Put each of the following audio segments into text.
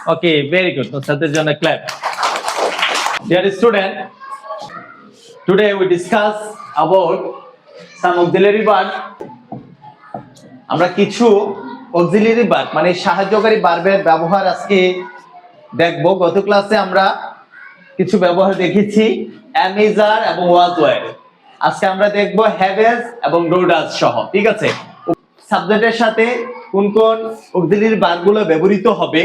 Okay, very good. Nusrat's jonna clap. Dear student, today we discuss about some auxiliary verb. আমরা কিছু auxiliary verb মানে সাহায্যকারী ভার্বের ব্যবহার আজকে দেখব। গত ক্লাসে আমরা কিছু ব্যবহার দেখেছি am, is, are এবং was, were। আজকে আমরা দেখব have, has এবং do, does সহ। ঠিক আছে, সাবজেক্টের সাথে কোন কোন auxiliary verb গুলো ব্যবহৃত হবে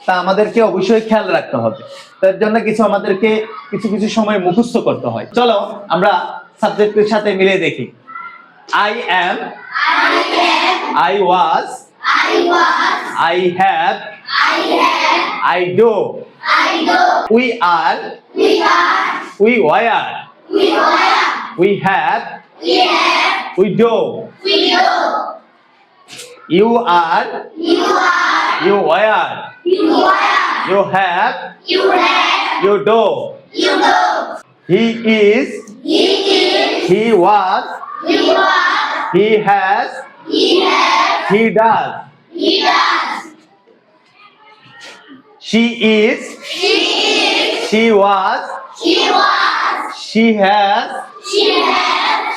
তা আমাদেরকে অবশ্যই খেয়াল রাখতে হবে। তার জন্য আমাদেরকে কিছু সময় মুখস্থ করতে হয়। চলো আমরা সাবজেক্টের সাথে মিলে দেখি। I am, I was, I have, I do, we are, we were, we have, we do, you are, you were, you have, you do, he is, he was, he has, he does, she is, she was, she has,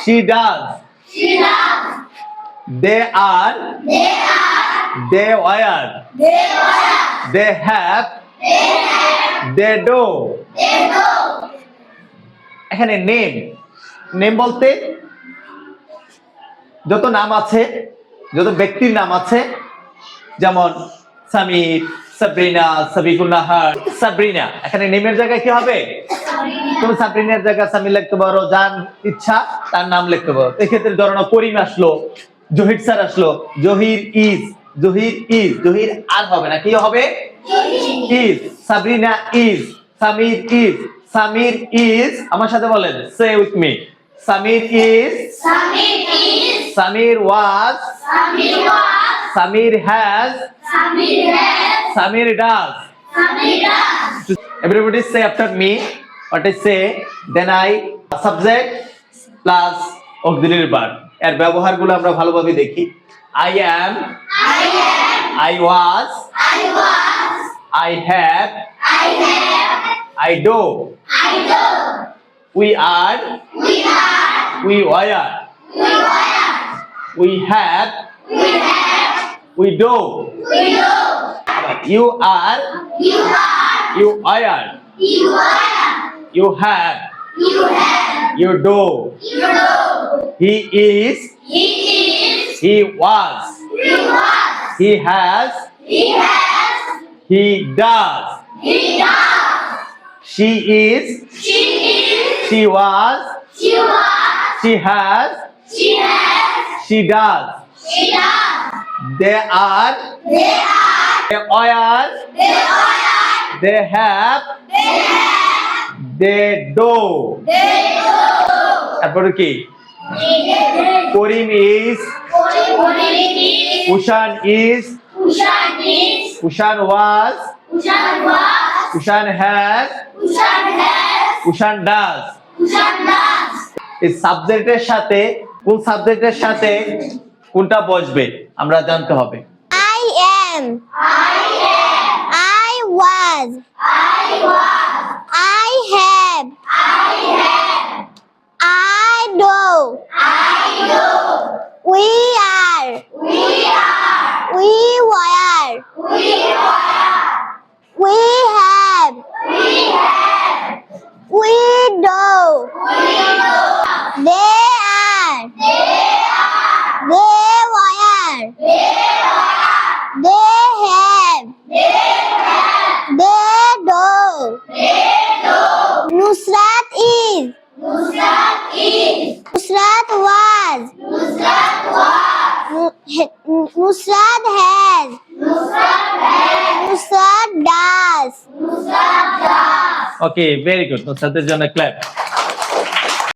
she does, they are, they were, they have, they do। এখানে name বলতে যত নাম আছে, যত ব্যক্তির নাম আছে, যেমন সামির, সাবরিনা, সাবিকুল নাহার, সাবরিনা। এখানে নেমের জায়গায় কি হবে? তুমি সাবরিনার জায়গায় সামির লিখতে পারো, যার ইচ্ছা তার নাম লিখতে পারো। এক্ষেত্রে ধরো না করিম আসলো, জহির স্যার আসলো, জহির ইজ, জহির আর হবে না, কি হবে? Is. Sabrina is, Samir is, আমার সাথে বলেন, say with me, Samir is, Samir was, Samir has, Samir does. Everybody say after me what I say, then I subject plus auxiliary verb। এর ব্যবহারগুলো আমরা ভালোভাবে দেখি। I am, I was, I have, I do, we are, we were, we have, we do, you are, you were, you have, you do, he is, he was, he has, he does, she is, she was, she has, she does, they are, they were, they have, they do। তারপরে কি? করিম is, Kushan is, Kushan was, Kushan has, Kushan does। এই সাবজেক্টের সাথে কোন সাবজেক্টের সাথে কোনটা বসবে আমরা জানতে হবে। I am, I was, I have, I do, we are, we were, we have, we do, they are, they were, they have, they do, Nusrat is, Nusrat was, Nusrat has, Nusrat does। Okay, very good. Nusrat's jonna clap.